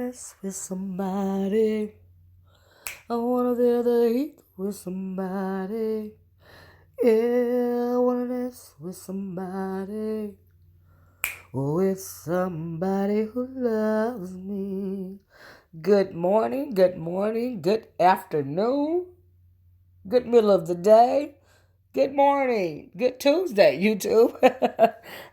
dance with somebody. I wanna feel the heat with somebody. Yeah, I wanna dance with somebody. With somebody who loves me. Good morning, good afternoon, good middle of the day. Good morning. Good Tuesday, YouTube.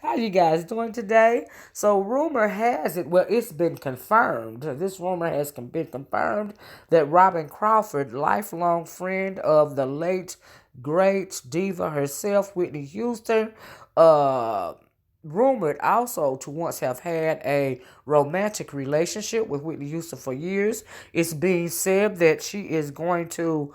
How you guys doing today? So rumor has it, well, it's been confirmed. This rumor has been confirmed that Robyn Crawford, lifelong friend of the late, great diva herself, Whitney Houston, rumored also to once have had a romantic relationship with Whitney Houston for years. It's being said that she is going to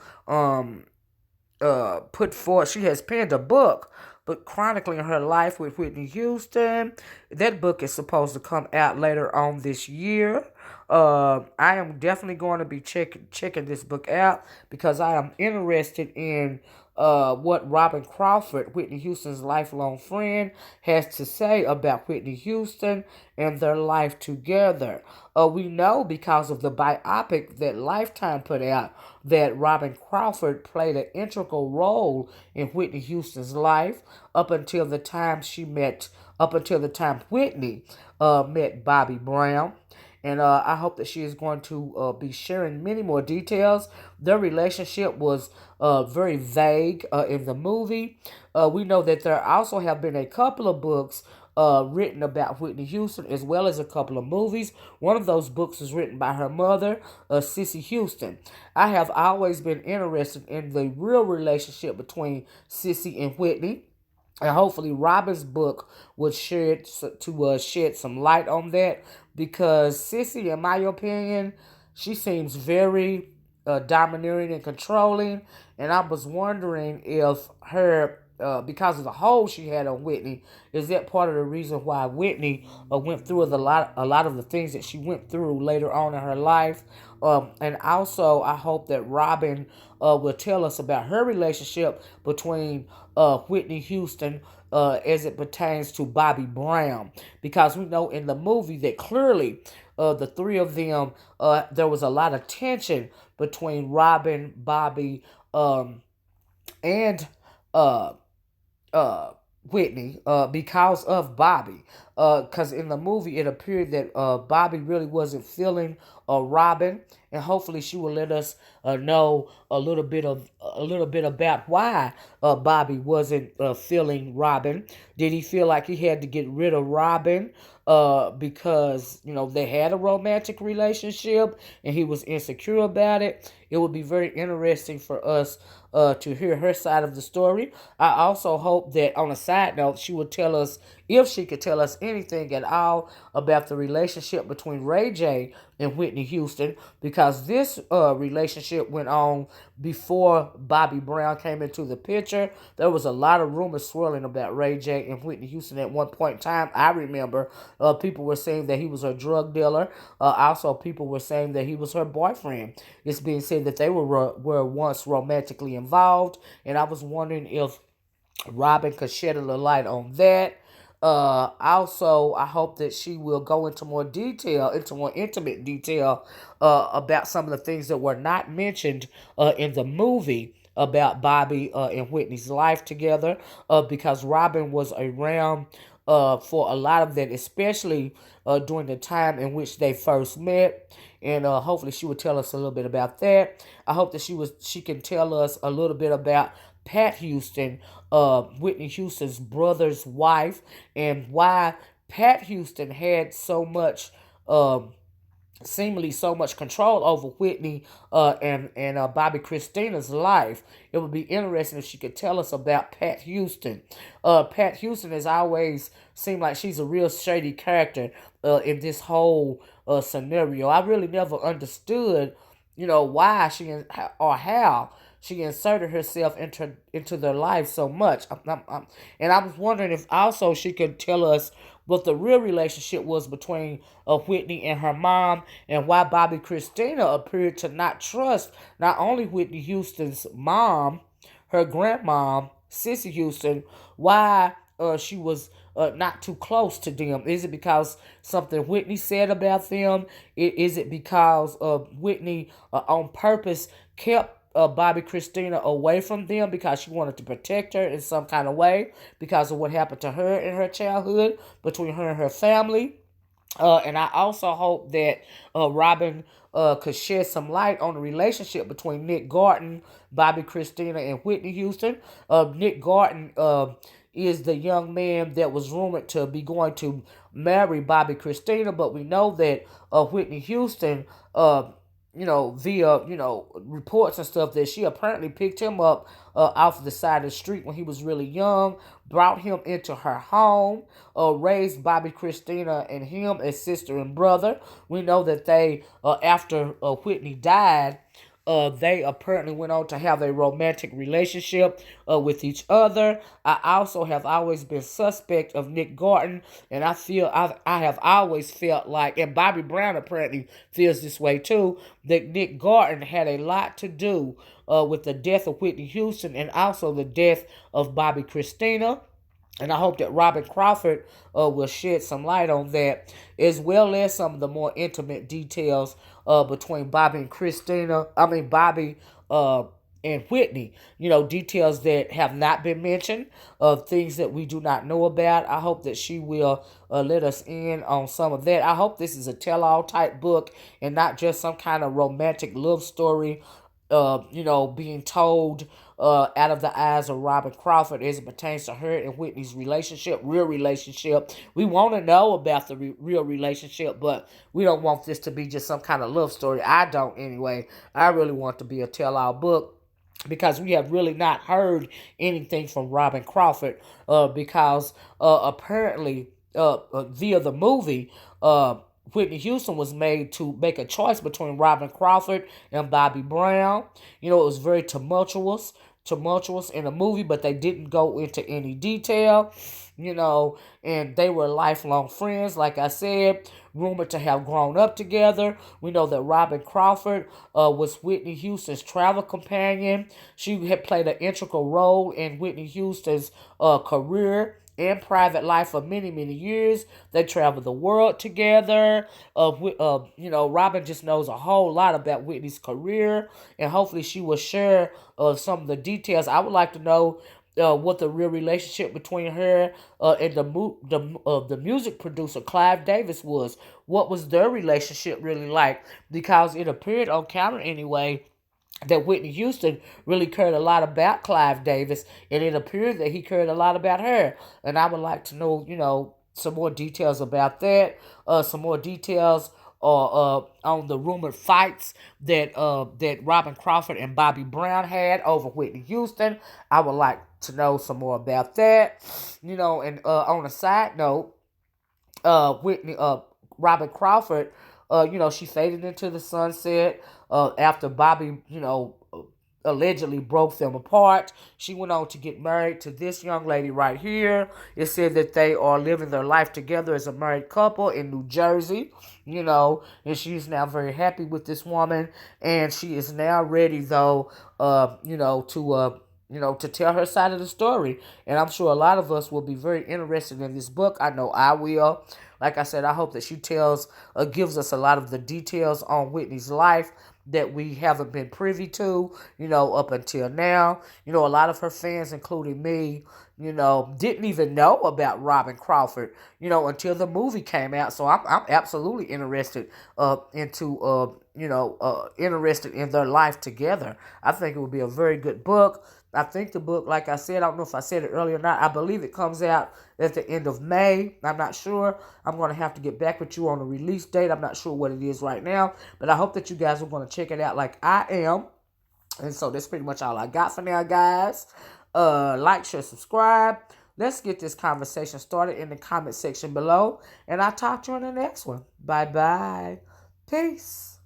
put forth, she has penned a book, but chronicling her life with Whitney Houston. That book is supposed to come out later on this year. I am definitely going to be checking this book out because I am interested in what Robyn Crawford, Whitney Houston's lifelong friend, has to say about Whitney Houston and their life together. We know because of the biopic that Lifetime put out that Robyn Crawford played an integral role in Whitney Houston's life up until the time Whitney met Bobby Brown. And I hope that she is going to be sharing many more details. Their relationship was very vague in the movie. We know that there also have been a couple of books written about Whitney Houston, as well as a couple of movies. One of those books was written by her mother, Cissy Houston. I have always been interested in the real relationship between Cissy and Whitney. And hopefully Robyn's book would shed some light on that, because Sissy, in my opinion, she seems very domineering and controlling. And I was wondering if her, because of the hold she had on Whitney, is that part of the reason why Whitney went through a lot of the things that she went through later on in her life. And also, I hope that Robyn will tell us about her relationship between Whitney Houston as it pertains to Bobby Brown, because we know in the movie that clearly the three of them, there was a lot of tension between Robyn, Bobby, and uh, uh, Whitney because of Bobby. Because in the movie it appeared that Bobby really wasn't feeling Robyn, and hopefully she will let us know a little bit about why Bobby wasn't feeling Robyn. Did he feel like he had to get rid of Robyn because they had a romantic relationship and he was insecure about it? It would be very interesting for us to hear her side of the story. I also hope that, on a side note, she would tell us, if she could tell us anything at all, about the relationship between Ray J and Whitney Houston, because this relationship went on before Bobby Brown came into the picture. There was a lot of rumors swirling about Ray J and Whitney Houston at one point in time. I remember people were saying that he was her drug dealer. Also, people were saying that he was her boyfriend. It's being said that they were once romantically involved, and I was wondering if Robyn could shed a little light on that. Also, I hope that she will go into more detail, into more intimate detail, about some of the things that were not mentioned in the movie about Bobby and Whitney's life together, because Robyn was around for a lot of that, especially during the time in which they first met. And hopefully she will tell us a little bit about that. I hope that she can tell us a little bit about Pat Houston, Whitney Houston's brother's wife, and why Pat Houston had so much, seemingly so much control over Whitney and Bobby Christina's life. It would be interesting if she could tell us about Pat Houston. Pat Houston has always seemed like she's a real shady character in this whole scenario. I really never understood, why or how she inserted herself into their life so much. And I was wondering if also she could tell us what the real relationship was between Whitney and her mom, and why Bobby Christina appeared to not trust not only Whitney Houston's mom, her grandmom, Cissy Houston, why she was not too close to them? Is it because something Whitney said about them? Is it because Whitney on purpose kept Bobby Christina away from them because she wanted to protect her in some kind of way because of what happened to her in her childhood between her and her family? And I also hope that Robyn could shed some light on the relationship between Nick Garton, Bobby Christina, and Whitney Houston. Nick Garton is the young man that was rumored to be going to marry Bobby Christina, but we know that Whitney Houston, via reports and stuff, that she apparently picked him up off the side of the street when he was really young, brought him into her home, raised Bobby Christina and him as sister and brother. We know that they, after Whitney died, they apparently went on to have a romantic relationship with each other. I also have always been suspect of Nick Garton, and I have always felt like, and Bobby Brown apparently feels this way too, that Nick Garton had a lot to do with the death of Whitney Houston and also the death of Bobby Christina. And I hope that Robyn Crawford will shed some light on that, as well as some of the more intimate details between Bobby and Christina. I mean, Bobby and Whitney. Details that have not been mentioned, things that we do not know about. I hope that she will let us in on some of that. I hope this is a tell-all type book and not just some kind of romantic love story being told out of the eyes of Robyn Crawford as it pertains to her and Whitney's relationship, real relationship. We want to know about the real relationship, but we don't want this to be just some kind of love story. I don't anyway. I really want it to be a tell-all book because we have really not heard anything from Robyn Crawford because apparently via the movie, Whitney Houston was made to make a choice between Robyn Crawford and Bobby Brown. It was very tumultuous in the movie, but they didn't go into any detail, and they were lifelong friends, like I said, rumored to have grown up together. We know that Robyn Crawford was Whitney Houston's travel companion. She had played an integral role in Whitney Houston's career and private life for many, many years. They traveled the world together. Robyn just knows a whole lot about Whitney's career, and hopefully she will share some of the details. I would like to know what the real relationship between her and the music producer Clive Davis was. What was their relationship really like? Because it appeared on camera anyway that Whitney Houston really cared a lot about Clive Davis, and it appeared that he cared a lot about her. And I would like to know, some more details about that, some more details on the rumored fights that Robyn Crawford and Bobby Brown had over Whitney Houston. I would like to know some more about that. And on a side note, Robyn Crawford, she faded into the sunset after Bobby, allegedly broke them apart. She went on to get married to this young lady right here. It said that they are living their life together as a married couple in New Jersey, and she's now very happy with this woman, and she is now ready, though, to tell her side of the story. And I'm sure a lot of us will be very interested in this book. I know I will. Like I said, I hope that she gives us a lot of the details on Whitney's life that we haven't been privy to, up until now. A lot of her fans, including me, didn't even know about Robyn Crawford, until the movie came out. So I'm absolutely interested interested in their life together. I think it would be a very good book. I think the book, like I said, I don't know if I said it earlier or not. I believe it comes out at the end of May. I'm not sure. I'm going to have to get back with you on the release date. I'm not sure what it is right now. But I hope that you guys are going to check it out like I am. And so that's pretty much all I got for now, guys. Like, share, subscribe. Let's get this conversation started in the comment section below. And I'll talk to you in the next one. Bye-bye. Peace.